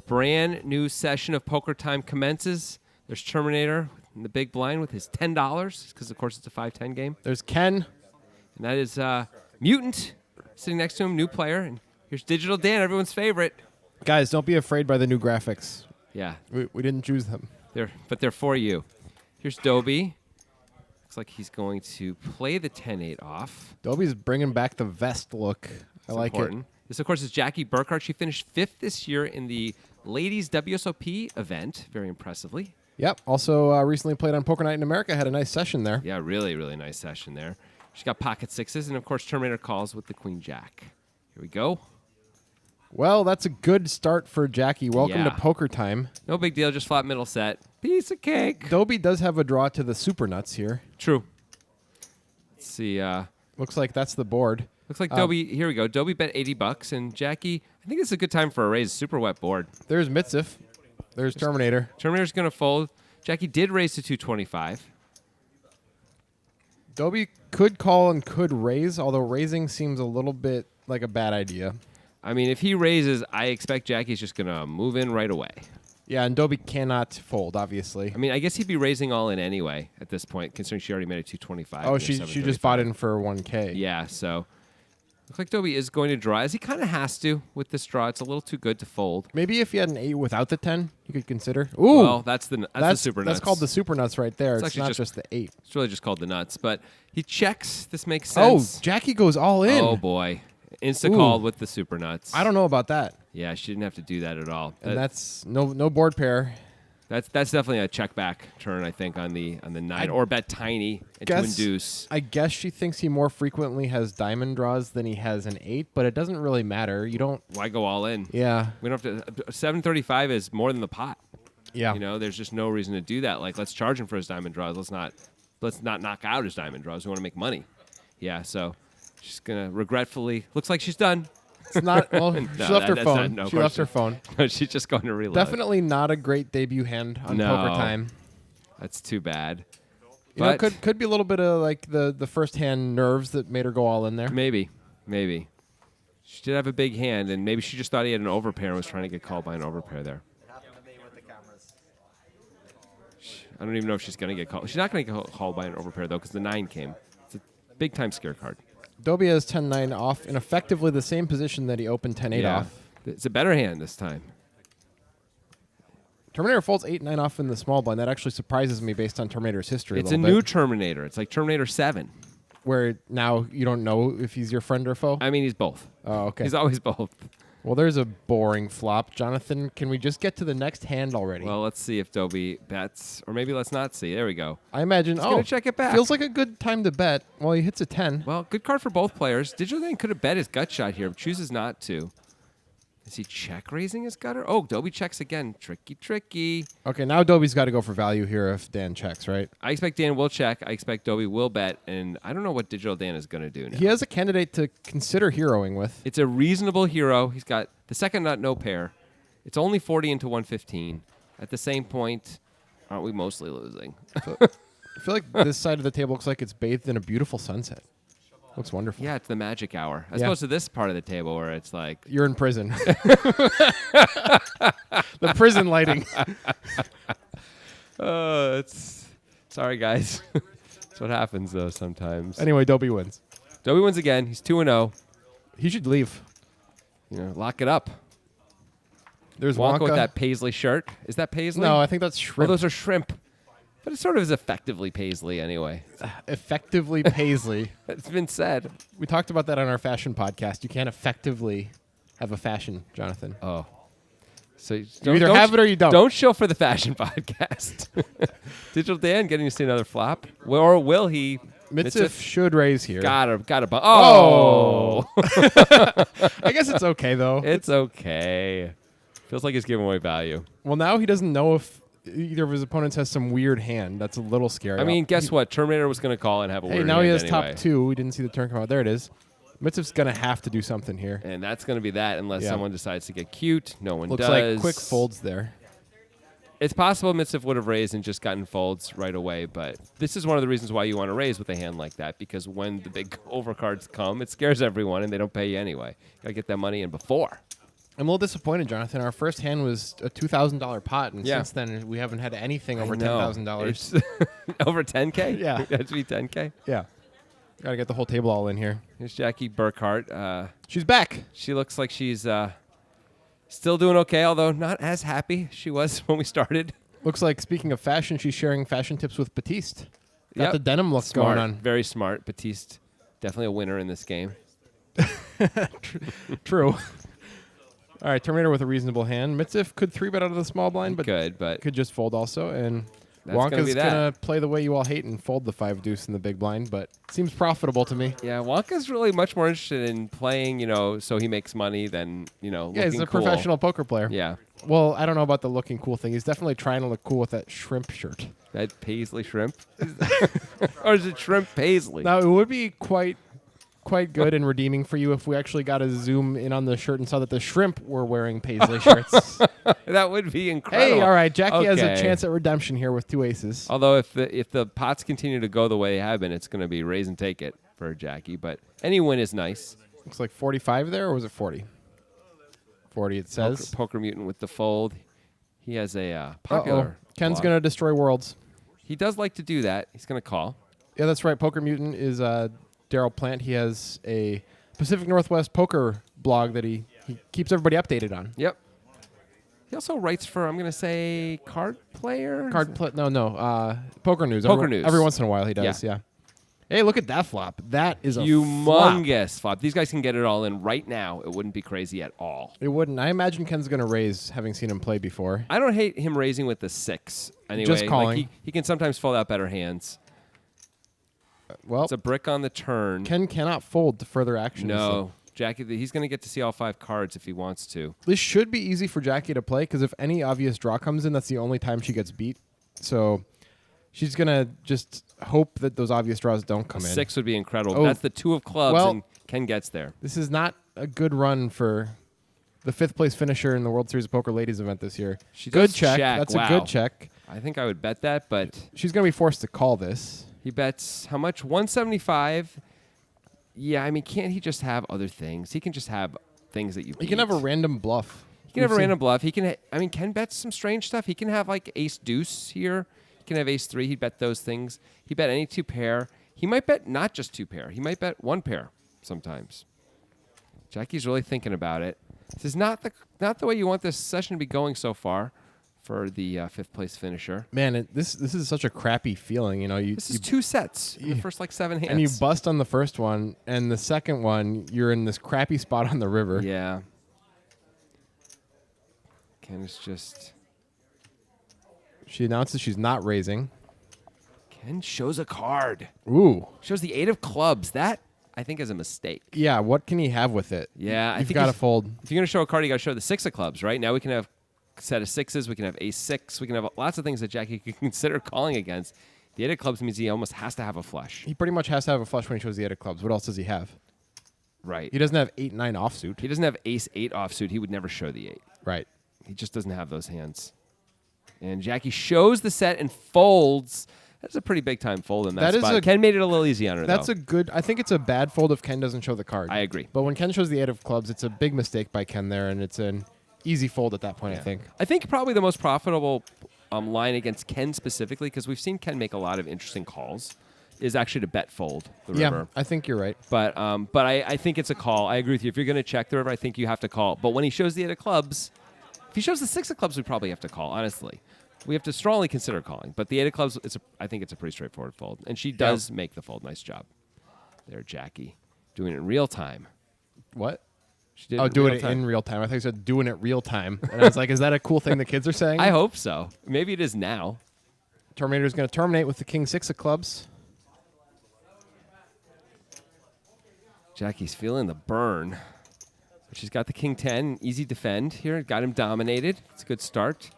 brand new session of Poker Time commences. There's Terminator in the big blind with his $10, because, of course, it's a 5-10 game. There's Ken. And that is Mutant sitting next to him, new player. And here's Digital Dan, everyone's favorite. Guys, don't be afraid by the new graphics. Yeah. We didn't choose them. But they're for you. Here's Dobie. Looks like he's going to play the 10-8 off. Dobie's bringing back the vest look. I like important. it. This, of course, is Jacki Burkhart. She finished 5th this year in the ladies WSOP event, very impressively. Yep. Also recently played on Poker Night in America. Had a nice session there. Yeah, really, really nice session there. She's got pocket sixes, and, of course, Terminator calls with the Queen Jack. Here we go. Well, that's a good start for Jacki. Welcome to Poker Time. No big deal, just flat middle set. Piece of cake. Dobie does have a draw to the super nuts here. True. Let's see. Looks like that's the board. Looks like Dobie, here we go. Dobie bet $80, and Jacki, I think it's a good time for a raise. Super wet board. There's Mitzif. There's Terminator. Terminator's going to fold. Jacki did raise to 225. Dobie could call and could raise, although raising seems a little bit like a bad idea. I mean, if he raises, I expect Jackie's just going to move in right away. Yeah, and Dobie cannot fold, obviously. I mean, I guess he'd be raising all in anyway at this point, considering she already made a 225. Oh, she just bought in for 1K. Yeah, so looks like Dobie is going to draw, as he kind of has to with this draw. It's a little too good to fold. Maybe if you had an 8 without the 10, you could consider. Ooh, well, that's the super nuts. That's called the super nuts right there. It's not just the 8. It's really just called the nuts. But he checks. This makes sense. Oh, Jacki goes all in. Oh, boy. Insta-called with the super nuts. I don't know about that. Yeah, she didn't have to do that at all. And that's no board pair. That's definitely a check back turn, I think, on the 9, or bet tiny and to induce. I guess she thinks he more frequently has diamond draws than he has an 8, but it doesn't really matter. You don't. Why go all in? Yeah. We don't have to. 735 is more than the pot. Yeah. You know, there's just no reason to do that. Like, let's charge him for his diamond draws. Let's not knock out his diamond draws. We want to make money. Yeah. So she's gonna regretfully. Looks like she's done. It's not. Well, she left her phone. She left her phone. No, she's just going to reload. Definitely not a great debut hand on Poker Time. That's too bad. You know, could be a little bit of like the first hand nerves that made her go all in there. Maybe. She did have a big hand, and maybe she just thought he had an overpair and was trying to get called by an overpair there. I don't even know if she's going to get called. She's not going to get called by an overpair, though, because the 9 came. It's a big-time scare card. Dobie has 10-9 off in effectively the same position that he opened 10-8 off. It's a better hand this time. Terminator folds 8-9 off in the small blind. That actually surprises me based on Terminator's history. It's a new Terminator. It's like Terminator 7. Where now you don't know if he's your friend or foe? I mean, he's both. Oh, okay. He's always both. Well, there's a boring flop. Jonathan, can we just get to the next hand already? Well, let's see if Dobie bets. Or maybe let's not see. There we go. I imagine, He's going to check it back. Feels like a good time to bet. Well, he hits a 10. Well, good card for both players. Digital Dan could have bet his gut shot here, but chooses not to. Is he check raising his gutter? Oh, Dobie checks again. Tricky. Okay, now Dobie's got to go for value here if Dan checks, right? I expect Dan will check. I expect Dobie will bet, and I don't know what Digital Dan is going to do now. He has a candidate to consider heroing with. It's a reasonable hero. He's got the second nut, no pair. It's only 40 into 115. At the same point, aren't we mostly losing? I feel like this side of the table looks like it's bathed in a beautiful sunset. Looks wonderful. Yeah, it's the magic hour. As opposed to this part of the table where it's like... You're in prison. The prison lighting. Sorry, guys. That's what happens, though, sometimes. Anyway, Dobie wins. Dobie wins again. He's 2-0. He should leave. You know, lock it up. There's Waka Waka with that paisley shirt. Is that paisley? No, I think that's shrimp. Oh, those are shrimp. But it sort of is effectively paisley anyway. Effectively paisley. It's been said. We talked about that on our fashion podcast. You can't effectively have a fashion, Jonathan. Oh. So you either have it or you don't. Don't show for the fashion podcast. Digital Dan getting to see another flop. Or will he? Mitzif should raise here. Got a Oh! I guess it's okay, though. It's okay. Feels like he's giving away value. Well, now he doesn't know if either of his opponents has some weird hand. That's a little scary. I mean, guess what? Terminator was going to call and have a weird hand. Hey, now he has anyway. top 2. We didn't see the turn come out. There it is. Mitzif's going to have to do something here. And that's going to be that unless someone decides to get cute. No one does. Looks like quick folds there. It's possible Mitzif would have raised and just gotten folds right away, but this is one of the reasons why you want to raise with a hand like that, because when the big overcards come, it scares everyone and they don't pay you anyway. Got to get that money in before. I'm a little disappointed, Jonathan. Our first hand was a $2,000 pot, and Yeah. since then we haven't had anything over I know. $10,000. It's over 10K? Yeah. It has to be 10K. Yeah. Got to get the whole table all in here. Here's Jacki Burkhart. She's back. She looks like she's still doing okay, although not as happy she was when we started. Looks like, speaking of fashion, she's sharing fashion tips with Batiste. Got Yep. the denim look Smart. going on. Very smart. Batiste, definitely a winner in this game. True. All right, Terminator with a reasonable hand. Mitzif could 3-bet out of the small blind, but But could just fold also. And That's gonna Wonka's be that. going to play the way you all hate and fold the 5 deuce in the big blind, but seems profitable to me. yeah, Waka's really much more interested in playing, so he makes money than, Yeah, looking he's a cool. professional poker player. Yeah, Well, I don't know about the looking cool thing. He's definitely trying to look cool with that shrimp shirt. that Paisley shrimp. Or is it shrimp Paisley? Now, it would be quite good and redeeming for you if we actually got a zoom in on the shirt and saw that the shrimp were wearing Paisley shirts. That would be incredible. Hey, all right, Jacki has a Okay. chance at redemption here with 2 aces. Although if the pots continue to go the way they have been, it's going to be raise and take it for Jacki. But any win is nice. Looks like 45 there, or was it 40? 40, it says. Poker Mutant with the fold. He has a popular. Ken's blog. going to destroy worlds. He does like to do that. He's going to call. Yeah, that's right. Poker Mutant is Daryl Plant. He has a Pacific Northwest poker blog that he keeps everybody updated on. Yep. He also writes for, I'm going to say, Card Player? Poker News. Poker News. Every once in a while he does, yeah. Hey, look at that flop. That is a flop. Humongous flop. These guys can get it all in right now. It wouldn't be crazy at all. It wouldn't. I imagine Ken's going to raise, having seen him play before. I don't hate him raising with the 6. Anyway, Just calling. Like he can sometimes fold out better hands. Well, It's a brick on the turn. Ken cannot fold to further action. No. Jacki, he's going to get to see all 5 cards if he wants to. This should be easy for Jacki to play because if any obvious draw comes in, that's the only time she gets beat. So she's going to just hope that those obvious draws don't come in. 6 would be incredible. Oh. That's the 2 of clubs, Well- and Ken gets there. This is not a good run for the 5th place finisher in the World Series of Poker Ladies event this year. She Good does check. check. That's Wow. a good check. I think I would bet that, but She's going to be forced to call this. he bets how much? 175. Yeah, I mean, can't he just have other things? He can just have things that you He can have a random bluff. He can have a random bluff. He can. Ken bets some strange stuff. He can have like ace deuce here. He can have ace 3. He'd bet those things. He bet any 2 pair. He might bet not just 2 pair. He might bet 1 pair sometimes. Jacki's really thinking about it. This is not the way you want this session to be going so far for the 5th place finisher. Man, this is such a crappy feeling. This is 2 sets in the first 7 hands. and you bust on the first one, and the second one, you're in this crappy spot on the river. Yeah. Ken is just... She announces she's not raising. Ken shows a card. Ooh. Shows the 8 of clubs. That, I think, is a mistake. Yeah, what can he have with it? Yeah, I You've think got to he's- fold. If you're going to show a card, you got to show the 6 of clubs, right? Now we can have a set of 6s. We can have ace 6. We can have lots of things that Jacki can consider calling against. The 8 of clubs means he almost has to have a flush. He pretty much has to have a flush when he shows the 8 of clubs. What else does he have? Right. He doesn't have 8-9 offsuit. He doesn't have ace 8 offsuit. He would never show the 8. Right. He just doesn't have those hands. And Jacki shows the set and folds. That's a pretty big time fold in that That is spot. Ken made it a little easy on her, That's though. a good. I think it's a bad fold if Ken doesn't show the card. I agree. But when Ken shows the 8 of clubs, it's a big mistake by Ken there, and it's an easy fold at that point, I think. I think probably the most profitable line against Ken specifically, because we've seen Ken make a lot of interesting calls, is actually to bet fold the river. I think you're right. But I think it's a call. I agree with you. If you're going to check the river, I think you have to call. But when he shows the 8 of clubs, if he shows the 6 of clubs, we probably have to call, honestly. We have to strongly consider calling. But the 8 of clubs, I think it's a pretty straightforward fold. And she does make the fold. Nice job there, Jacki. Doing it in real time. What? She did Doing real it time. in real time. I think you said doing it real time. And I was like, is that a cool thing the kids are saying? I hope so. Maybe it is now. Terminator's going to terminate with the king 6 of clubs. Jacki's feeling the burn. She's got the king 10. Easy defend here. Got him dominated. It's a good start.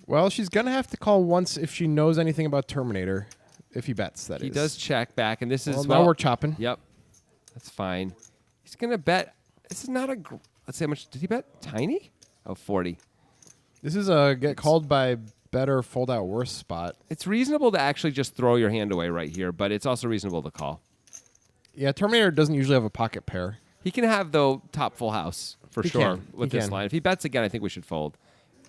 Well, she's going to have to call once if she knows anything about Terminator. If he bets, that is. He does check back, and this is... Now we're chopping. Yep. That's fine. He's going to bet... This is not a... Let's see how much... Did he bet? Tiny? Oh, 40. This is a get called by better, fold out worse spot. It's reasonable to actually just throw your hand away right here, but it's also reasonable to call. Yeah, Terminator doesn't usually have a pocket pair. He can have, though, top full house for He sure can. with He this can. line. If he bets again, I think we should fold.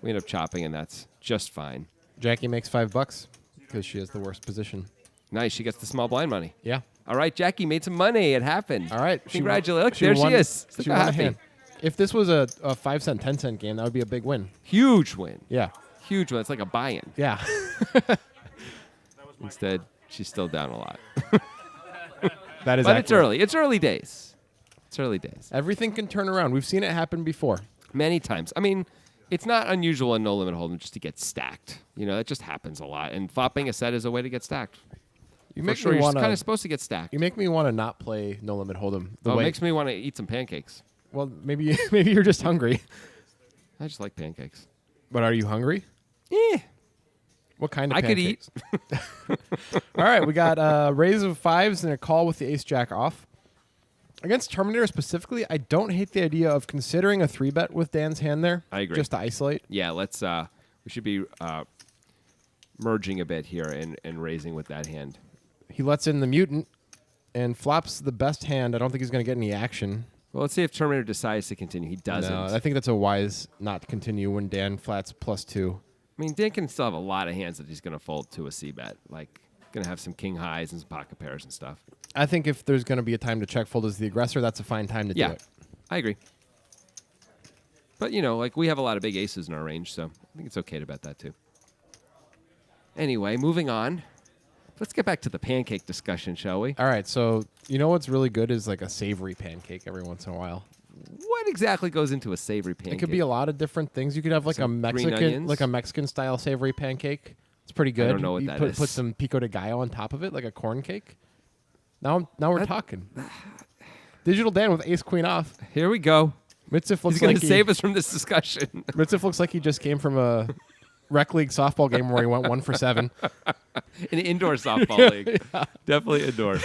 We end up chopping, and that's just fine. Jackie makes $5 because she has the worst position. Nice. She gets the small blind money. Yeah. All right, Jackie made some money. It happened. All right. Congratulations. Look, She there won- she is. Look She how won a happy. hand. If this was a 5-cent, 10-cent game, that would be a big win. Huge win. Yeah. Huge win. It's like a buy-in. Yeah. Instead, she's still down a lot. That is But it's accurate. early. It's early days. It's early days. Everything can turn around. We've seen it happen before. Many times. I mean, it's not unusual in no limit hold'em just to get stacked. You know, that just happens a lot. And flopping a set is a way to get stacked. You For make sure, me you're want kind of to. supposed to get stacked. You make me want to not play No Limit Hold'em. It makes me want to eat some pancakes. Well, maybe you're just hungry. I just like pancakes. But are you hungry? Yeah. What kind of I could eat. pancakes? All right, we got a raise of 5s and a call with the ace-jack off. Against Terminator specifically, I don't hate the idea of considering a 3-bet with Dan's hand there. I agree. Just to isolate. Yeah, let's. We should be merging a bit here and raising with that hand. He lets in the mutant and flops the best hand. I don't think he's going to get any action. Well, let's see if Terminator decides to continue. He doesn't. No, I think that's a wise not to continue when Dan flats +2. I mean, Dan can still have a lot of hands that he's going to fold to a C-bet. Like, going to have some king highs and some pocket pairs and stuff. I think if there's going to be a time to check fold as the aggressor, that's a fine time to do it. I agree. But, you know, like we have a lot of big aces in our range, so I think it's okay to bet that too. Anyway, moving on. Let's get back to the pancake discussion, shall we? All right, so you know what's really good is like a savory pancake every once in a while. What exactly goes into a savory pancake? It could be a lot of different things. You could have like Some green Mexican onions? style savory pancake. It's pretty good. don't know what you that put, is. Put some pico de gallo on top of it, like a corn cake. Now we're talking. Digital Dan with ace queen off. Here we go. Mitzif looks He's going like to save us from this discussion. Mitzif looks like he just came from a rec league softball game where he went 1 for 7. An indoor softball league. Definitely indoor.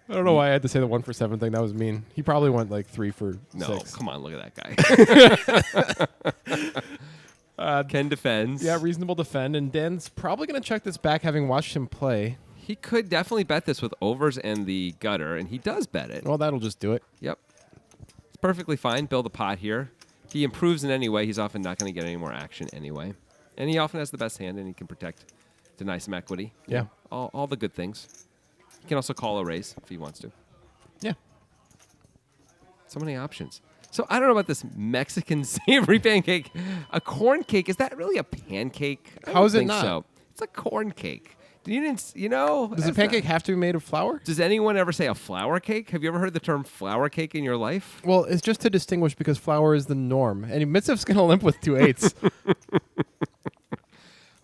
I don't know why I had to say the 1 for 7 thing. That was mean. He probably went like 3 for No, 6. come on, look at that guy. Ken defends. Yeah, reasonable defend, and Dan's probably going to check this back, having watched him play. He could definitely bet this with overs and the gutter, and he does bet it. Well, that'll just do it. Yep. It's perfectly fine. Build a pot here. He improves in any way. He's often not going to get any more action anyway. And he often has the best hand, and he can protect, deny some equity. Yeah. All the good things. He can also call a raise if he wants to. Yeah. So many options. So I don't know about this Mexican savory pancake. A corn cake, is that really a pancake? I How don't is it think not? So. It's a corn cake. You didn't, you know? Does a that's pancake not- have to be made of flour? Does anyone ever say a flour cake? Have you ever heard the term flour cake in your life? Well, it's just to distinguish because flour is the norm. And Mitzvah's going to limp with 2 8s.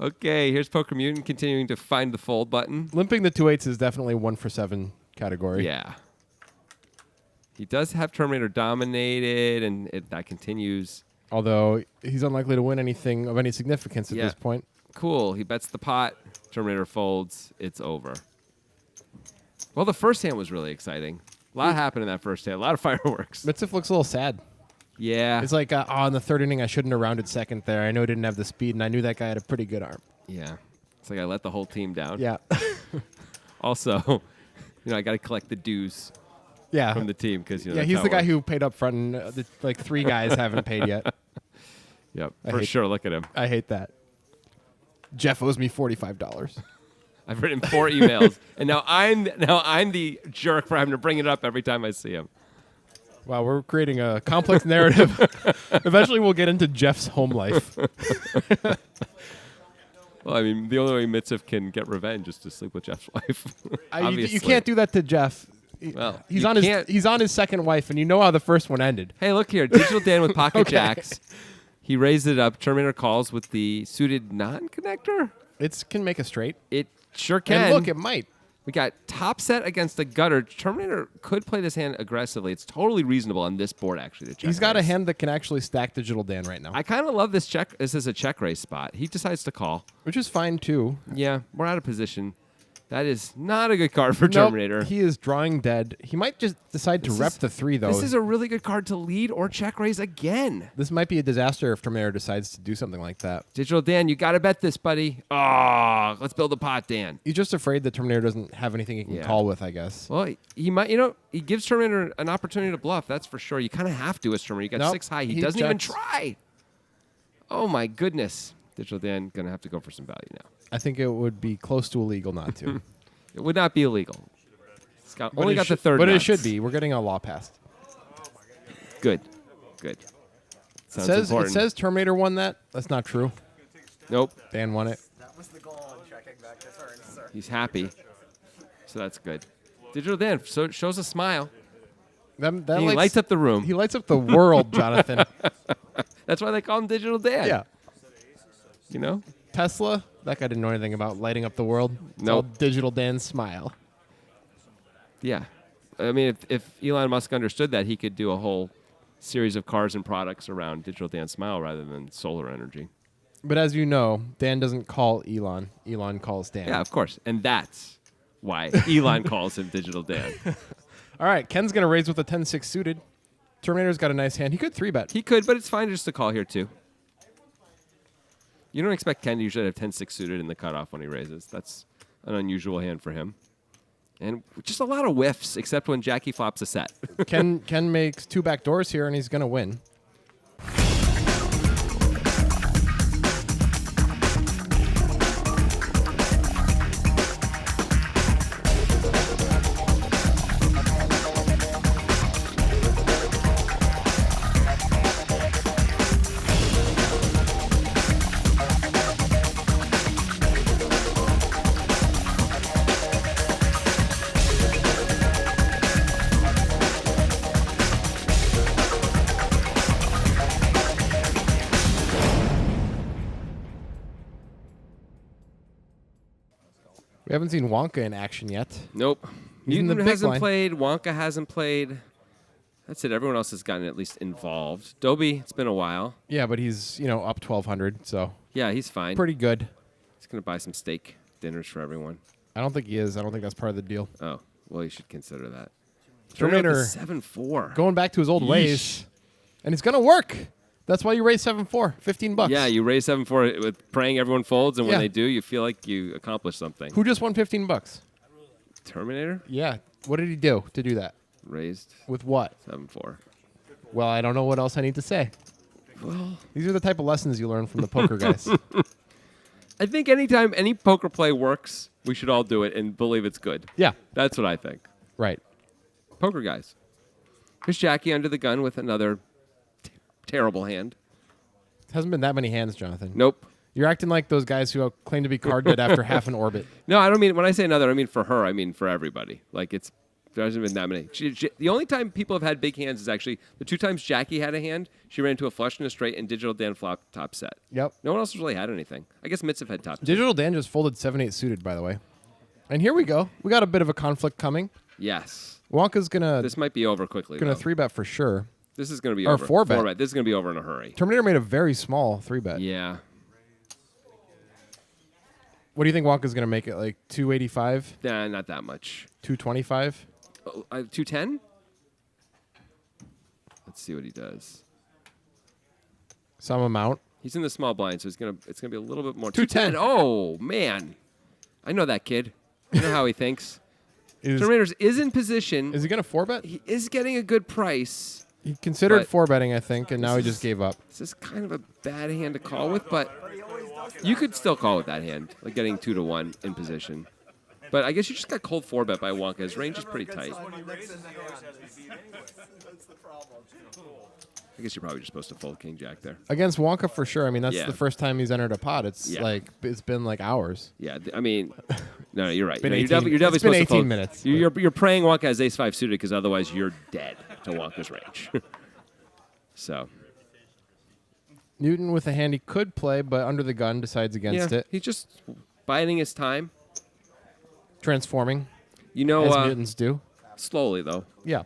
Okay, here's Poker Mutant continuing to find the fold button. Limping the 2 8s is definitely 1 for 7 category. Yeah. He does have Terminator dominated, and that continues. Although he's unlikely to win anything of any significance at Yeah. this point. Cool. He bets the pot. Terminator folds. It's over. Well, the first hand was really exciting. A lot happened in that first hand. A lot of fireworks. Mitzvah looks a little sad. Yeah. It's like, in the third inning, I shouldn't have rounded second there. I know I didn't have the speed, and I knew that guy had a pretty good arm. Yeah. It's like I let the whole team down. Yeah. Also, I got to collect the dues Yeah. from the team because, Yeah, that's he's how the it guy works. who paid up front, and like 3 guys haven't paid yet. Yep. I For hate- sure. Look at him. I hate that. Jeff owes me $45. I've written 4 emails, and now I'm the jerk for having to bring it up every time I see him. Wow, we're creating a complex narrative. Eventually, we'll get into Jeff's home life. Well, I mean, the only way Mitzvah can get revenge is to sleep with Jeff's wife. You Obviously. can't do that to Jeff. Well, He's you on his can't- he's on his second wife, and you know how the first one ended. Hey, look here. Digital Dan with pocket Okay. jacks. He raised it up. Terminator calls with the suited non-connector. It can make a straight. It sure can. And look, it might. We got top set against the gutter. Terminator could play this hand aggressively. It's totally reasonable on this board, actually, to check He's got a raise. hand that can actually stack Digital Dan right now, I kind of love this check. This is a check raise spot. He decides to call. which is fine too. Yeah, we're out of position. That is not a good card for Nope, Terminator. he is drawing dead. He might just decide to rep the 3, though. This is a really good card to lead or check raise again. This might be a disaster if Terminator decides to do something like that. Digital Dan, you got to bet this, buddy. Oh, let's build a pot, Dan. He's just afraid that Terminator doesn't have anything he can call with, I guess. Well, he might, he gives Terminator an opportunity to bluff. That's for sure. You kind of have to as Terminator. You got 6 high. He doesn't even try. Oh, my goodness. Digital Dan going to have to go for some value now. I think it would be close to illegal not to. It would not be illegal. It's only got the third. But nuts. it should be. We're getting a law passed. Good. Sounds important. It says Terminator won that. That's not true. Nope. Dan won it. That was the goal in checking back the turn, sir. He's happy. So that's good. Digital Dan shows a smile. That He lights up the room. He lights up the world, Jonathan. That's why they call him Digital Dan. Yeah. You know? Tesla, that guy didn't know anything about lighting up the world. It's all Digital Dan's smile. Yeah. I mean, if Elon Musk understood that, he could do a whole series of cars and products around Digital Dan's smile rather than solar energy. But as you know, Dan doesn't call Elon. Elon calls Dan. Yeah, of course. And that's why Elon calls him Digital Dan. All right, Ken's going to raise with a 10-6 suited. Terminator's got a nice hand. He could 3-bet. He could, but it's fine just to call here, too. You don't expect Ken to usually have 10-6 suited in the cutoff when he raises. That's an unusual hand for him. And just a lot of whiffs, except when Jacki flops a set. Ken makes 2 back doors here, and he's going to win. We haven't seen Wonka in action yet. Nope. He's in the Newton big hasn't line. played. Wonka hasn't played. That's it. Everyone else has gotten at least involved. Dobie, it's been a while. Yeah, but he's, up 1,200, so Yeah, he's fine. pretty good. He's going to buy some steak dinners for everyone. I don't think he is. I don't think that's part of the deal. Oh, well, you should consider that. Terminator 7-4. going back to his old Yeesh. ways, and it's going to work. That's why you raise 7-4, $15. Yeah, you raise 7-4 with praying everyone folds, and when Yeah. they do, you feel like you accomplished something. Who just won $15? Terminator Yeah. What did he do to do that? raised With what? 7-4. Well, I don't know what else I need to say. Well, These are the type of lessons you learn from the poker guys. I think anytime any poker play works, we should all do it and believe it's good. Yeah. That's what I think. Right. Poker guys. Here's Jacki under the gun with another terrible hand. It hasn't been that many hands, Jonathan. Nope. You're acting like those guys who claim to be card dead after half an orbit. No, I don't mean, when I say another, I mean for her. I mean for everybody. Like there hasn't been that many. The only time people have had big hands is actually the 2 times Jacki had a hand. She ran into a flush and a straight, and Digital Dan flopped top set. Yep. No one else really had anything. I guess Mitz have had top. Digital Dan just folded 7-8 suited, by the way. And here we go. We got a bit of a conflict coming. Yes. Wonka's gonna This might be over quickly. gonna though. 3-bet for sure. This is going to be Or over. 4-bet. This is going to be over in a hurry. Terminator made a very small 3-bet. Yeah. What do you think Wonka's gonna make it? Like 285, Nah, not that much. 225? 210? Let's see what he does. Some amount. He's in the small blind, so it's gonna be a little bit more. 210. Oh man, I know that kid. I know how he thinks. Is Terminators is in position. he gonna 4-bet? He is getting a good price. He considered But 4-betting, I think, and now he this just gave up. This is kind of a bad hand to call with, but you could still call with that hand, like getting 2-1 in position. But I guess you just got cold 4-bet by Wonka. His range is pretty tight. I guess you're probably just supposed to fold King Jack there. Against Wonka for sure. I mean, that's Yeah. the first time he's entered a pot. It's it's been like hours. Yeah, I mean, no, you're right. been No, you're 18 definitely it's been supposed to 18 fold. minutes. You're praying Wonka has ace-5 suited because otherwise you're dead to Wonka's range. So Newton with a hand he could play, but under the gun decides against it. he's just biding his time. Transforming, You know, as Newtons do. slowly though, Yeah.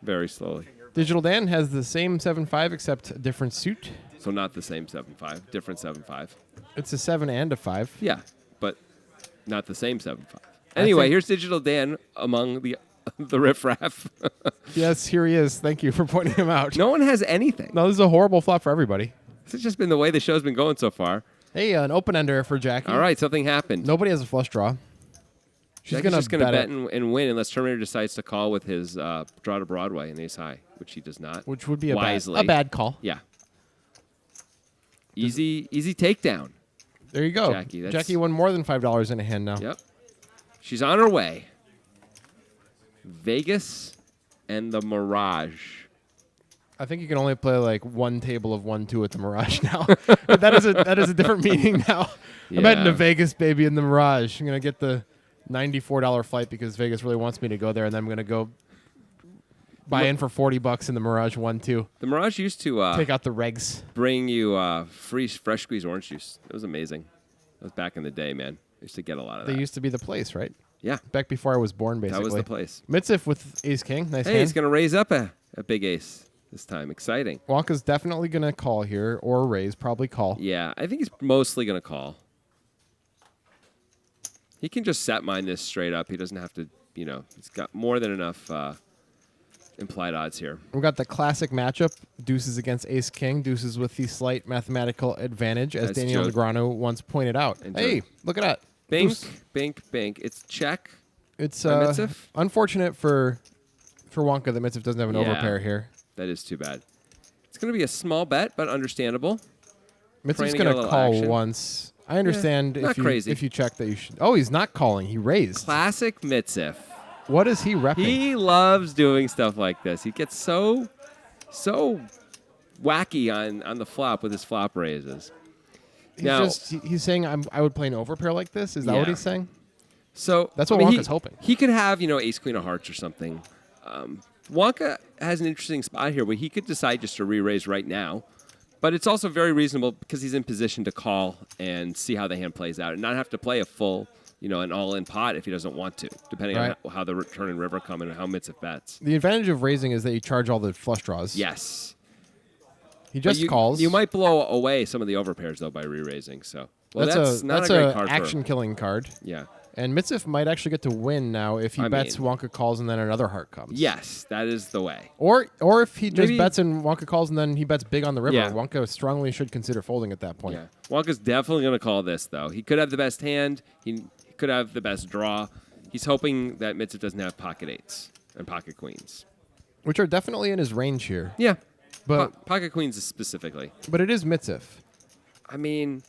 very slowly. Digital Dan has the same 7-5 except a different suit. So not the same 7-5, different 7-5. It's a 7 and a 5. Yeah, but not the same 7-5. Anyway, think- here's Digital Dan among the riffraff. Yes, here he is. Thank you for pointing him out. No one has anything. No, this is a horrible flop for everybody. This has just been the way the show's been going so far. Hey, an open ender for Jackie. All right, something happened. Nobody has a flush draw. She's Jackie's just going to bet it, and win unless Terminator decides to call with his draw to Broadway and ace high, which he does not. which would be wisely. a bad call. Yeah. Easy takedown. There you go. Jackie, that's- Jackie won more than $5 in a hand now. Yep. She's on her way. Vegas and the Mirage. I think you can only play like one table of 1-2 at the Mirage now. that is a different meaning now. I'm heading to Yeah. Vegas, baby, in the Mirage. I'm gonna get the $94 flight because Vegas really wants me to go there, and then I'm gonna go buy in for $40 in the Mirage 1-2. The Mirage used to Take out the regs. bring you free fresh squeezed orange juice. It was amazing. That was back in the day, man. I used to get a lot of They that. used to be the place, right? Yeah, Back before I was born, basically. that was the place. Mitzif with Ace King. Nice Hey, hand. he's going to raise up a big ace this time. Exciting. Waka's definitely gonna call here or raise. Probably call. Yeah, I think he's mostly going to call. He can just set mine this straight up. He doesn't have to, he's got more than enough implied odds here. We got the classic matchup: Deuces against Ace King. Deuces with the slight mathematical advantage, as Daniel Joe- Negreanu once pointed out. And Hey, Joe- look at that! Bink, Deuce. bink, bink. It's check. It's by Mitzif? unfortunate for Wonka that Mitzif doesn't have an Yeah. overpair here. That is too bad. It's going to be a small bet, but understandable. Mitzif's Trying to get gonna a little call action. once. I understand not crazy. if you check that you should. Oh, he's not calling. He raised. Classic Mitzif. What is he repping? He loves doing stuff like this. He gets so wacky on the flop with his flop raises. He's saying I would play an overpair like this. Is that what Yeah. he's saying? So That's what Wonka's hoping. He could have, ace queen of hearts or something. Wonka has an interesting spot here where he could decide just to re-raise right now. But it's also very reasonable because he's in position to call and see how the hand plays out and not have to play a full, an all-in pot if he doesn't want to, depending Right. on how the return and river come and how Mitzif bets. The advantage of raising is that you charge all the flush draws. Yes. He But just calls. You might blow away some of the overpairs, though, by re-raising. So, that's not that's a great a card action-killing card. Yeah. And Mitzif might actually get to win now if he bets Wonka calls and then another heart comes. Yes, that is the way. Or if he just Maybe- bets and Wonka calls and then he bets big on the river. Yeah. Wonka strongly should consider folding at that point. Yeah. Wonka's definitely going to call this, though. He could have the best hand. He could have the best draw. He's hoping that Mitzif doesn't have pocket eights and pocket queens. Which are definitely in his range here. Yeah. But pocket queens specifically. but it is Mitzif. I mean,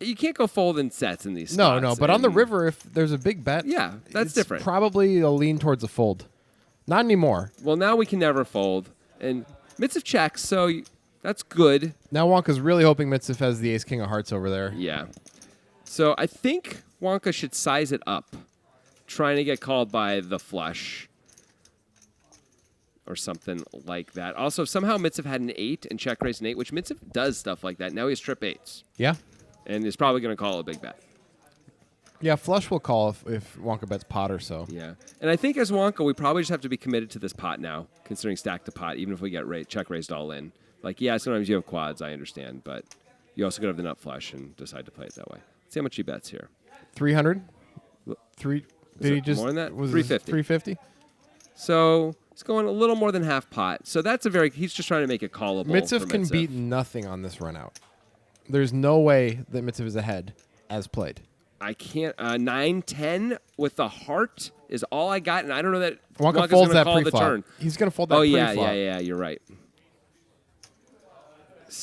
you can't go fold in sets in these No, spots. no. But on the and- river, if there's a big bet, Yeah, that's it's different. Probably a lean towards a fold. Not anymore. Well, now we can never fold. And Mitzif checks, so that's good. Now Wonka's really hoping Mitzif has the ace king of hearts over there. Yeah. So I think Wonka should size it up, trying to get called by the flush or something like that. Also, if somehow Mitzif had an 8 and check raised an 8, which Mitzif does stuff like that. Now he has trip 8s Yeah. and is probably going to call a big bet. Yeah, flush will call if Wonka bets pot or so. Yeah. And I think as Wonka, we probably just have to be committed to this pot now, considering stack to pot, even if we get check raised all in. Like, yeah, sometimes you have quads, I understand, but you also could have the nut flush and decide to play it that way. Let's see how much he bets here. 300? Did he it just more than that? Was 350. 350? So he's going a little more than half pot. So that's he's just trying to make it callable. Mitzif for can beat nothing on this run out. There's no way that Mitzif is ahead as played. I can't. 9-10 with the heart is all I got, and I don't know that Wonka Wonka's folds gonna that call the pre-flop. turn. He's going to fold that Oh, yeah, pre-flop. yeah, you're right.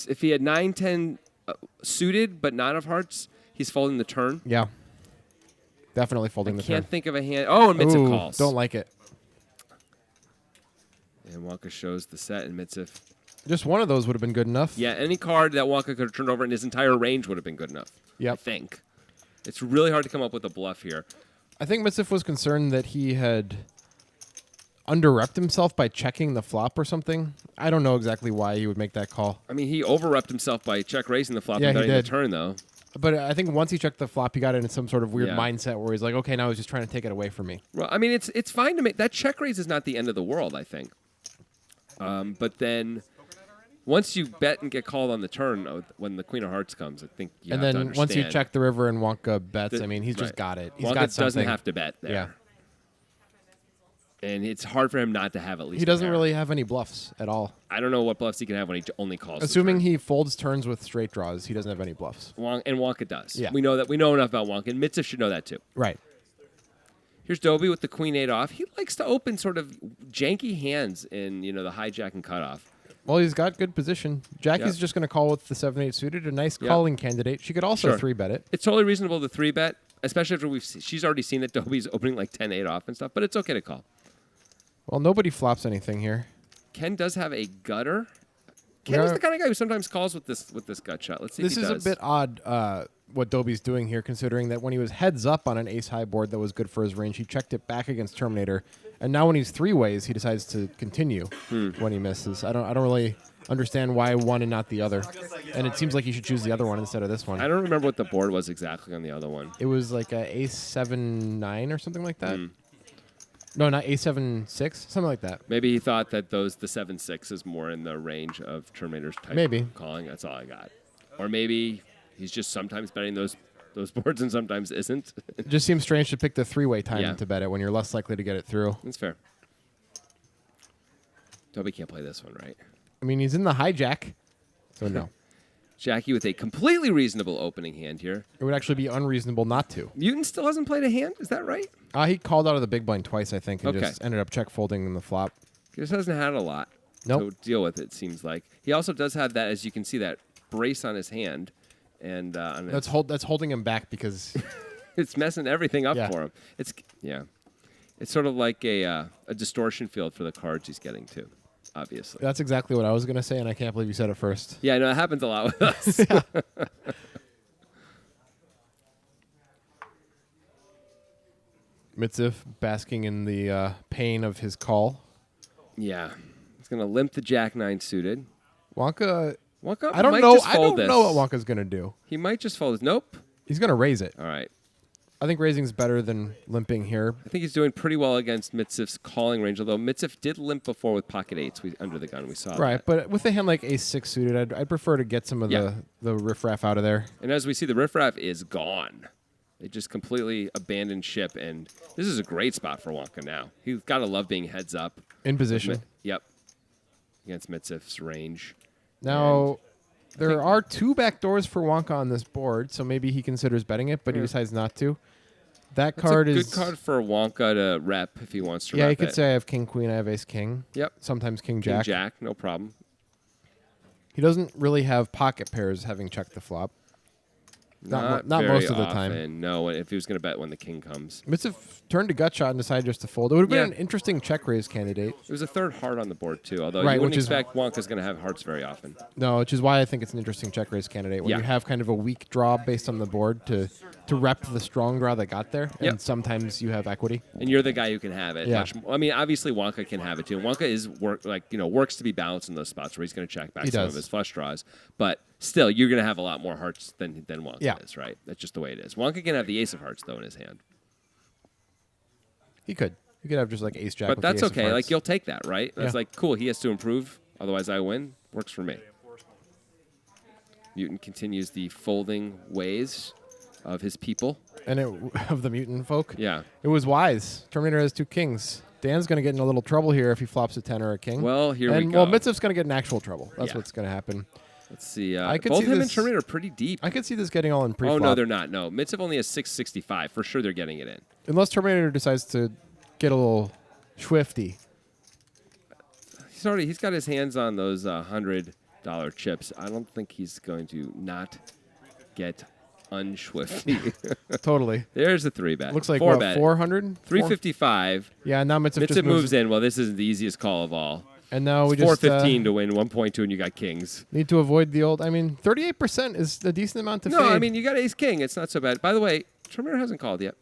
If he had 9-10 suited but not of hearts, he's folding the turn. Yeah. Definitely folding the Can't turn. think of a hand. Oh, and Mitzif Ooh, calls. don't like it. And Wonka shows the set, and Mitzif. Just one of those would have been good enough. Yeah, any card that Wonka could have turned over in his entire range would have been good enough. I Yep. think. It's really hard to come up with a bluff here. I think Mitzif was concerned that he had under-repped himself by checking the flop or something. I don't know exactly why he would make that call. I mean, he over-repped himself by check raising the flop Yeah, and he betting the did. turn, though. But I think once he checked the flop, he got into some sort of weird Yeah. mindset where he's like, okay, now he's just trying to take it away from me. Well, I mean, it's fine to make that check raise is not the end of the world, I think. But then Once you bet and get called on the turn when the Queen of Hearts comes, I think you And have to then once you understand check the river and Wonka bets, that- I mean, he's just right. got it. He's Wonka got something. doesn't have to bet there. Yeah. And it's hard for him not to have at least He a doesn't pair. really have any bluffs at all. I don't know what bluffs he can have when he only calls. the Assuming turn. he folds turns with straight draws, he doesn't have any bluffs. And Wonka does. Yeah. We know that. We know enough about Wonka. And Mitzev should know that too. Right. Here's Dobie with the Queen 8 off. He likes to open sort of janky hands in the hijack and cutoff. Well, he's got good position. Jackie's Yeah. just going to call with the 7-8 suited. A nice Yeah. calling candidate. She could also Sure. 3-bet it. It's totally reasonable to 3-bet, especially after she's already seen that Dobie's opening like 10-8 off and stuff. But it's okay to call. Well, nobody flops anything here. Ken does have a gutter. Ken is the kind of guy who sometimes calls with this gut shot. Let's see This if he is does. a bit odd what Dobie's doing here, considering that when he was heads up on an ace-high board that was good for his range, he checked it back against Terminator. And now when he's 3-ways, he decides to continue when he misses. I don't really understand why one and not the other. And it seems like he should choose the other one instead of this one. I don't remember what the board was exactly on the other one. It was like a ace-7-9 or something like that. No, not ace-7-6, something like that. Maybe he thought that the 7-6 is more in the range of Terminator's type Maybe. calling. That's all I got. Or maybe he's just sometimes betting those boards and sometimes isn't. It just seems strange to pick the 3-way time Yeah. to bet it when you're less likely to get it through. That's fair. Dobie can't play this one, right? I mean, he's in the hijack, so no. Jackie with a completely reasonable opening hand here. It would actually be unreasonable not to. Mutant still hasn't played a hand. Is that right? He called out of the big blind twice, I think, and Okay. just ended up check folding in the flop. He just hasn't had a lot Nope. to deal with, it seems like. He also does have that, as you can see, that brace on his hand. And That's holding him back because it's messing everything up Yeah. for him. It's sort of like a distortion field for the cards he's getting to, obviously. that's exactly what I was going to say, and I can't believe you said it first. Yeah, no, it happens a lot with us. Mitzev basking in the pain of his call. Yeah. He's going to limp the Jack-9 suited. Wonka, Wonka I don't might know. just I fold don't this. know what Wonka's going to do. He might just fold this. Nope. He's going to raise it. All right. I think raising's better than limping here. I think he's doing pretty well against Mitzev's calling range, although Mitzev did limp before with pocket eights under the gun. We saw Right, that. but with a hand like ace-6 suited, I'd prefer to get some of Yeah. the riffraff out of there. And as we see, the riffraff is gone. They just completely abandoned ship, and this is a great spot for Wonka now. He's got to love being heads up. In position. Yep. Against Mitzev's range. Now, there think- are 2 back doors for Wonka on this board, so maybe he considers betting it, but he Yeah. decides not to. That That's card a is good card for Wonka to rep if he wants to Yeah, rep you could it. say I have king queen, I have ace king. Yep. Sometimes king King jack. Jack, no problem. He doesn't really have pocket pairs having checked the flop. Not very most of the time. often. No, if he was going to bet when the king comes. Mitzev turned to gut shot and decided just to fold. It would have been Yeah. an interesting check raise candidate. It was a third heart on the board, too, although Right, you wouldn't which is- expect Wonka's going to have hearts very often. No, which is why I think it's an interesting check raise candidate. When Yeah. you have kind of a weak draw based on the board to rep the strong draw that got there, and Yep. sometimes you have equity. And you're the guy who can have it. Yeah. I mean, obviously Wonka can have it too. Wonka is works to be balanced in those spots where he's going to check back He some does. of his flush draws. But still, you're going to have a lot more hearts than Wonka Yeah. is, right? That's just the way it is. Wonka can have the ace of hearts though in his hand, He could have just like ace jack. but with the that's ace of okay. hearts. Like you'll take that, right? That's Yeah. like cool. He has to improve, otherwise I win. Works for me. Mutant continues the folding ways of his people. and of the mutant folk. Yeah. It was wise. Terminator has 2 kings. Dan's going to get in a little trouble here if he flops a 10 or a king. Well, here we and go. well, Mitzev's going to get in actual trouble. That's Yeah. what's going to happen. Let's see. I could Both see him and this- Terminator are pretty deep. I could see this getting all in Oh pre-flop. no, they're not. No, Mitzev only has 665. For sure, they're getting it in. Unless Terminator decides to get a little swifty. He's got his hands on those $100 chips. I don't think he's going to not get unschwifty. Totally. There's a 3-bet. Looks like 4-bet. 400? 355. Yeah, now Mitzev just Mitzev moves in. Well, this isn't the easiest call of all. And now we It's just 415 to win 1.2, and you got kings. need to avoid the old. I mean, 38% is a decent amount to No, fade. I mean you got ace king. It's not so bad. By the way, Terminator hasn't called yet.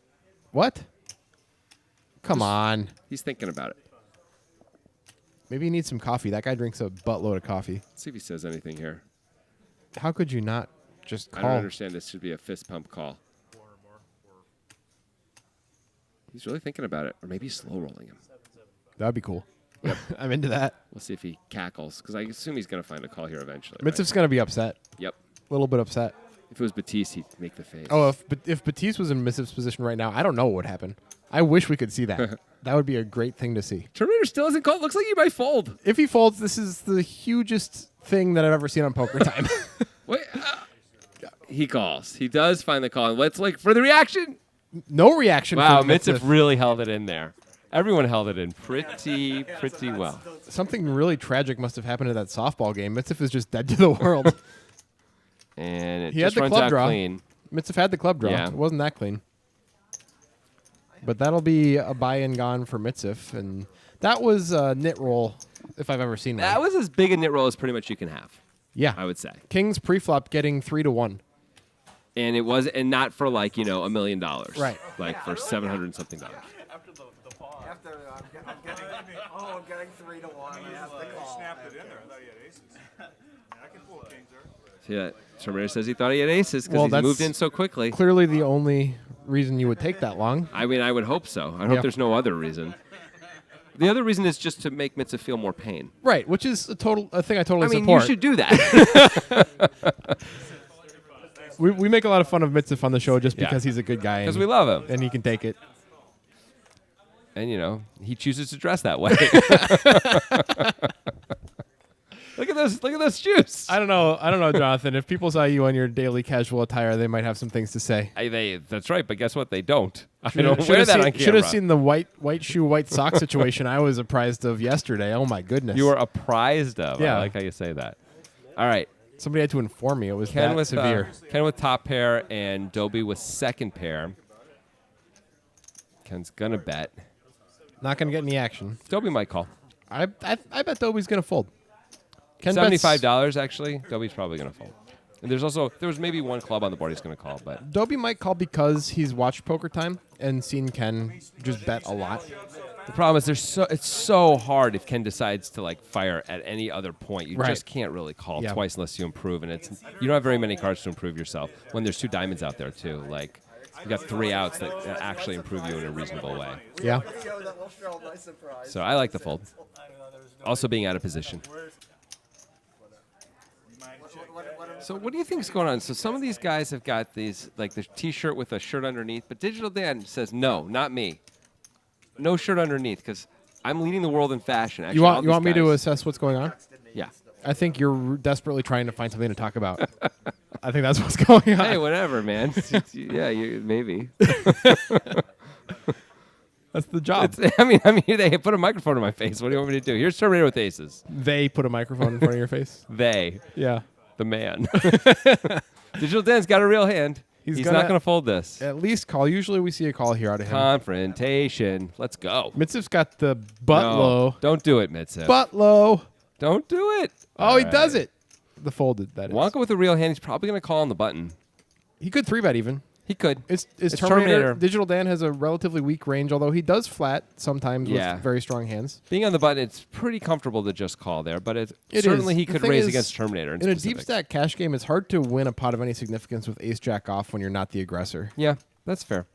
What? Come Just- on. He's thinking about it. Maybe he needs some coffee. That guy drinks a buttload of coffee. Let's see if he says anything here. How could you not just I call? don't understand. This should be a fist pump call. He's really thinking about it, or maybe he's slow rolling him. That'd be cool. I'm into that. We'll see if he cackles, because I assume he's going to find a call here eventually. Mitsif's going to be upset. Yep. A little bit upset. If it was Batiste, he'd make the face. Oh, if Batiste was in Mitsif's position right now, I don't know what would happen. I wish we could see that. That would be a great thing to see. Terminator still hasn't called. Looks like he might fold. If he folds, this is the hugest thing that I've ever seen on Poker Time. Wait, he calls. He does find the call. And let's for the reaction. No reaction. Wow, from Mitsif Mitsif. really held it in there. Everyone held it in pretty well. Something really tragic must have happened at that softball game. Mitsif is just dead to the world. And it He had just the runs club out draw. clean. Mitsif had the club draw. Yeah. It wasn't that clean. But that'll be a buy and gone for Mitsif. And that was a knit roll, if I've ever seen one. That was as big a knit roll as pretty much you can have, yeah. I would say. Kings preflop getting 3-1. And it was, and not for $1 million. Right. Like for $700 and something. After I'm getting 3 to 1. I have to call. Snapped it in there. I thought you had aces. I can pull kings there. See that? Terminator says he thought he had aces because Well, he's that's moved in so quickly. Clearly the only reason you would take that long. I mean, I would hope so. I hope Yeah. there's no other reason. The other reason is just to make Mitsa feel more pain. Right, which is a thing I totally I mean, support. you should do that. We make a lot of fun of Mitsif on the show just Yeah. because he's a good guy. Because and- we love him. And he can take it. And, he chooses to dress that way. Look at those shoes. I don't know, Jonathan. If people saw you on your daily casual attire, they might have some things to say. That's right, but guess what? They don't. I don't wear that on camera. Should have seen the white shoe, white sock situation I was apprised of yesterday. Oh my goodness. You were apprised of. Yeah. I like how you say that. All right. Somebody had to inform me. It was Ken that with severe. Ken with top pair and Dobie with second pair. Ken's gonna bet. Not going to get any action. Dobie might call. I bet Dobie's going to fold. Ken $75 actually. Dobie's probably gonna fold. And there was maybe one club on the board he's gonna call, but Dobie might call because he's watched Poker Time and seen Ken just bet a lot. the problem is it's so hard if Ken decides to fire at any other point. You Right. just can't really call Yeah. twice unless you improve, and you don't have very many cards to improve yourself when there's 2 diamonds out there too. You got 3 outs that actually improve you in a reasonable way. Yeah. Video that will show my surprise. So I like the fold. Also being out of position. So what do you think is going on? So some of these guys have got these, the T-shirt with a shirt underneath, but Digital Dan says, no, not me. No shirt underneath, because I'm leading the world in fashion. Actually, You all want these me to guys- assess what's going on? Yeah. I think you're desperately trying to find something to talk about. I think that's what's going on. Hey, whatever, man. Yeah, maybe. That's the job. I mean, they put a microphone in my face. What do you want me to do? Here's Terminator with aces. They put a microphone in front of your face. They, Yeah. the man. Digital Dan's got a real hand. He's gonna- not going to fold this. At least call. Usually we see a call here out of him. Confrontation. Let's go. Mitsif's got the butt No, low. don't do it, Mitsa. Butt low. Don't do it. Oh, All he right. does it. The folded, that is. Wonka with a real hand. He's probably going to call on the button. He could 3-bet even. He could. It's It's Terminator. Terminator. Digital Dan has a relatively weak range, although he does flat sometimes Yeah. with very strong hands. Being on the button, it's pretty comfortable to just call there, but It certainly is. he The could thing raise is, against Terminator. In a deep stack cash game, it's hard to win a pot of any significance with ace-jack off when you're not the aggressor. Yeah, that's fair.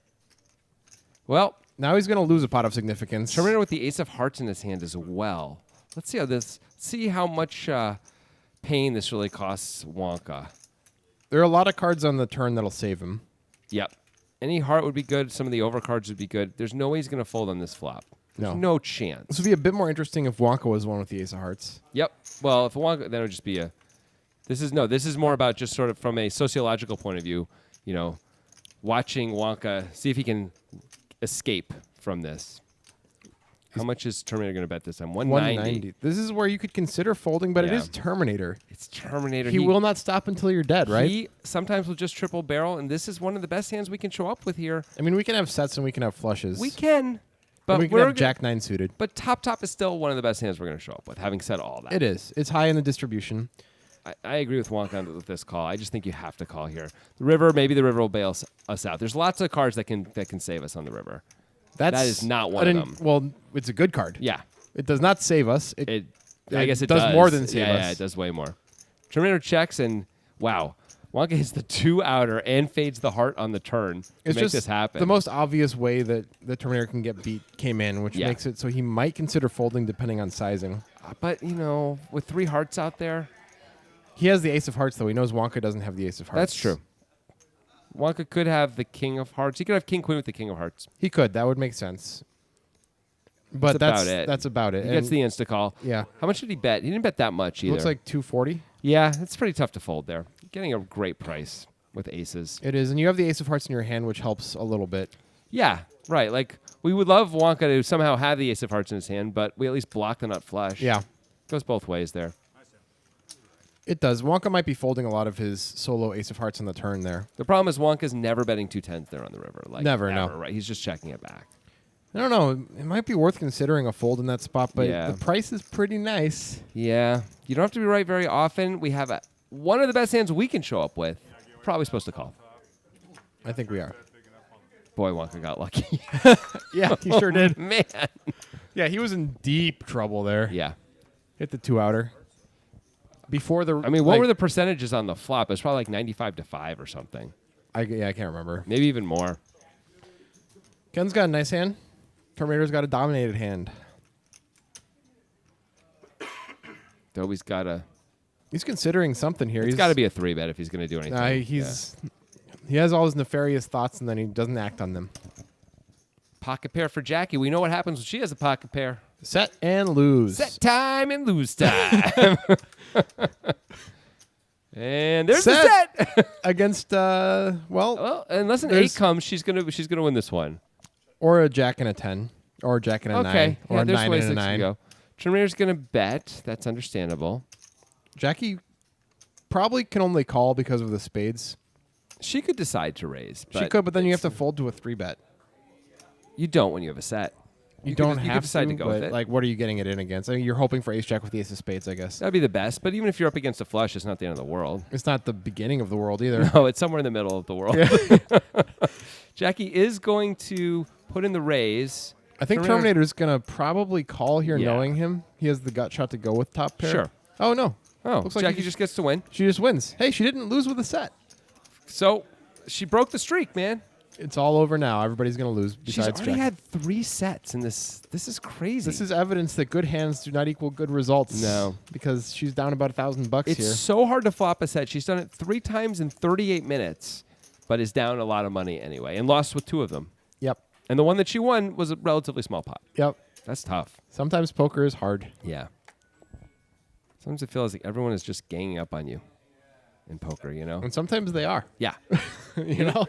Well, Now he's going to lose a pot of significance. Terminator with the ace of hearts in his hand as well. Let's see how much pain this really costs Wonka. There are a lot of cards on the turn that'll save him. Yep. Any heart would be good. Some of the overcards would be good. There's no way he's going to fold on this flop. There's no chance. This would be a bit more interesting if Wonka was the one with the ace of hearts. Yep. Well, if Wonka, then it would just be This is more about just sort of from a sociological point of view, watching Wonka, see if he can escape from this. How much is Terminator going to bet this time? 190. This is where you could consider folding, but it Yeah. is Terminator. It's Terminator. He will not stop until you're dead, right? He sometimes will just triple barrel, and this is one of the best hands we can show up with here. I mean, we can have sets and we can have flushes. We can, but And we can we're have Jack 9 suited. But top is still one of the best hands we're going to show up with. Having said all that, It is. It's high in the distribution. I agree with Wonka with this call. I just think you have to call here. The river, maybe the river will bail us out. There's lots of cards that can save us on the river. That is not one of them. Well, it's a good card. Yeah, It does not save us. I guess it does does more than save us. Yeah, it does way more. Terminator checks, and wow, Wonka hits the 2 outer and fades the heart on the turn to It's make just this happen. the most obvious way that the Terminator can get beat came in, which Yeah. makes it so he might consider folding depending on sizing. But, with 3 hearts out there, He has the ace of hearts, though. He knows Wonka doesn't have the ace of hearts. that's true. Wonka could have the king of hearts. He could have king, queen with the king of hearts. He could. That would make sense. But That's about it. That's about it. He gets And the insta call. yeah. How much did he bet? He didn't bet that much either. Looks like 240. Yeah, it's pretty tough to fold there. Getting a great price with aces. It is, and you have the ace of hearts in your hand, which helps a little bit. Yeah, right. Like, we would love Wonka to somehow have the ace of hearts in his hand, but we at least block the nut flush. Yeah, Goes both ways there. it does. Wonka might be folding a lot of his solo ace of hearts on the turn there. The problem is Wonka's never betting 2 10s there on the river. Like, Never, ever, no. Right? He's just checking it back. I don't know. It might be worth considering a fold in that spot, but Yeah. the price is pretty nice. Yeah. You don't have to be right very often. We have one of the best hands we can show up with. Probably supposed to call. I think we are. Boy, Wonka got lucky. Yeah, he sure did. Man. Yeah, he was in deep trouble there. Yeah. Hit the 2 outer. Before the. I mean, what were the percentages on the flop? It was probably like 95-5 or something. I can't remember. Maybe even more. Ken's got a nice hand. Terminator's got a dominated hand. Dobie's got to. He's considering something here. It's got to be a 3-bet if he's going to do anything. He has all his nefarious thoughts and then he doesn't act on them. Pocket pair for Jackie. We know what happens when she has a pocket pair. Set and lose. Set time and lose time. And there's the Set. set. Against Well, unless an 8 There's- comes, she's gonna win this one. or a jack and a 10 or a jack and a 9 Okay. or Yeah, a there's 9 ways and a that could 9. go. Terminator's gonna bet. That's understandable. Jackie probably can only call because of the spades. She could decide to raise. She could, but then you have to fold to a 3-bet. You don't when you have a set. You could- don't you could have decide to go but with it. like, what are you getting it in against? I mean, you're hoping for ace jack with the ace of spades, I guess. That'd be the best. But even if you're up against a flush, it's not the end of the world. It's not the beginning of the world either. No, it's somewhere in the middle of the world. Jackie is going to put in the raise. I think Terminator's going to probably call here Yeah. knowing him. He has the gut shot to go with top pair. Sure. Oh, no. Oh, Looks like Jackie he just gets to win. She just wins. Hey, she didn't lose with a set. So she broke the streak, man. It's all over now. Everybody's going to lose She's besides already Jackie. had 3 sets in this. This is crazy. This is evidence that good hands do not equal good results. No. Because she's down about $1,000 It's here. so hard to flop a set. She's done it 3 times in 38 minutes, but is down a lot of money anyway, and lost with 2 of them. Yep. And the one that she won was a relatively small pot. Yep. That's tough. Sometimes poker is hard. Yeah. Sometimes it feels like everyone is just ganging up on you in poker, And sometimes they are. Yeah. You know?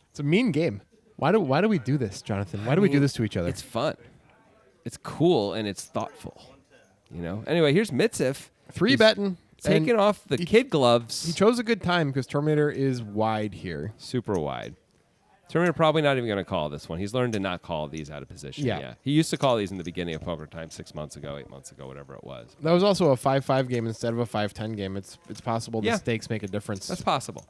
It's a mean game. Why do we do this, Jonathan? Why do we do this to each other? It's fun. It's cool, and it's thoughtful. Anyway, here's Mitzif. 3-betting. Taking off the kid gloves. He chose a good time because Terminator is wide here. Super wide. Terminator probably not even going to call this one. He's learned to not call these out of position. Yeah. He used to call these in the beginning of poker time 6 months ago, 8 months ago, whatever it was. That was also a 5-5 game instead of a 5-10 game. It's possible Yeah. the stakes make a difference. That's possible.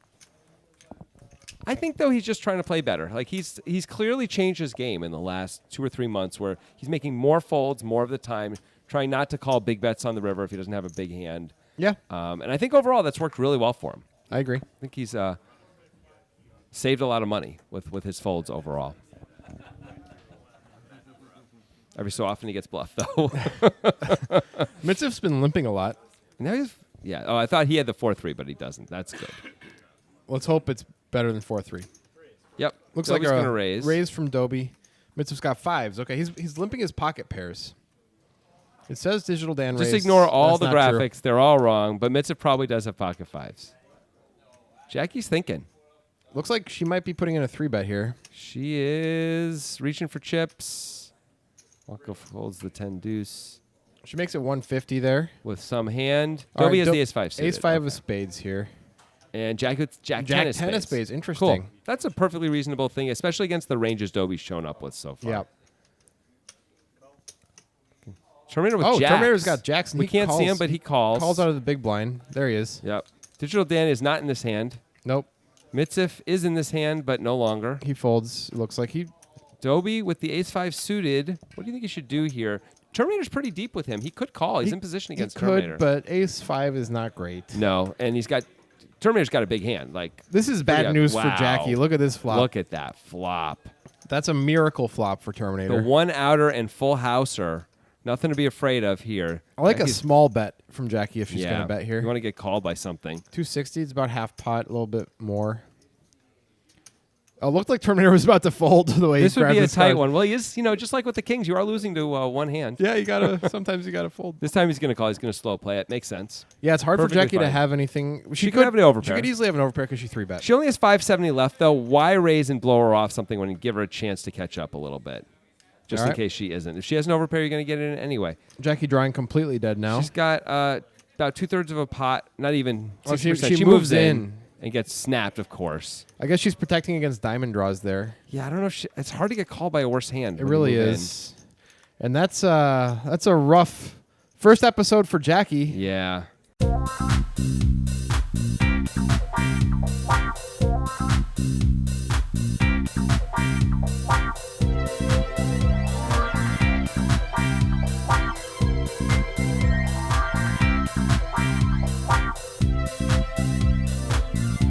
I think, though, he's just trying to play better. Like, he's clearly changed his game in the last 2 or 3 months where he's making more folds more of the time, trying not to call big bets on the river if he doesn't have a big hand. Yeah, And I think overall that's worked really well for him. I agree. I think he's saved a lot of money with his folds overall. Every so often he gets bluffed, though. Mitzvah's been limping a lot. Now he's, yeah. Oh, I thought he had the 4-3, but he doesn't. That's good. Let's hope it's better than 4-3. Yep. Looks Dobie's like a gonna raise. raise from Dobie. Mitzvah's got 5s. Okay, he's limping his pocket pairs. It says Digital Dan Just raise. ignore all the That's not true. graphics. They're all wrong, but Mitzvah probably does have pocket 5s. Jackie's thinking. Looks like she might be putting in a 3-bet here. She is reaching for chips. Waka folds the 10 deuce She makes it 150 there. with some hand. All Dobie right, has the ace-5 suited. Ace-5 Okay. of spades here. And Jack with Jack 10 Jack of 10 of spades. spades. Interesting. Cool. That's a perfectly reasonable thing, especially against the ranges Dobie's shown up with so far. Yeah. Terminator with Oh, jacks. Terminator's got jacks. And We he can't see him, calls- but he calls. Calls out of the big blind. There he is. Yep. Digital Dan is not in this hand. Nope. Mitzif is in this hand, but no longer. He folds. It looks like he. Dobie with the ace-5 suited. What do you think he should do here? Terminator's pretty deep with him. He could call. He's in position against he could, Terminator. but ace-5 is not great. No, and he's got Terminator's got a big hand. Like This is bad Yeah, news wow. for Jackie. Look at this flop. Look at that flop. That's a miracle flop for The Terminator. one outer and full houser. Nothing to be afraid of here. I like a Jackie's- small bet from Jackie if she's yeah. going to bet here. You want to get called by something. 260 is about half pot, a little bit more. Oh, it looked like Terminator was about to fold the way This he would grabbed be a his tight card. one. Well, he is, just like with the Kings, you are losing to one hand. Yeah, you gotta. Sometimes you gotta fold. This time he's going to call. He's going to slow play it. Makes sense. Yeah, it's hard for Perfectly Jackie to fine. have anything. She could have an overpair. She could easily have an overpair because she 3-bet. She only has 570 left, though. Why raise and blow her off something when you give her a chance to catch up a little bit? Just All in right. case she isn't. If she has an overpair, you're going to get it in anyway. Jackie drawing completely dead now. She's got about 2/3 of a pot, not even 60%. Oh, she she moves moves in. in and gets snapped, of course. I guess she's protecting against diamond draws there. Yeah, I don't know if it's hard to get called by a worse hand. It when you really move in. is. And that's a rough first episode for Jackie. Yeah.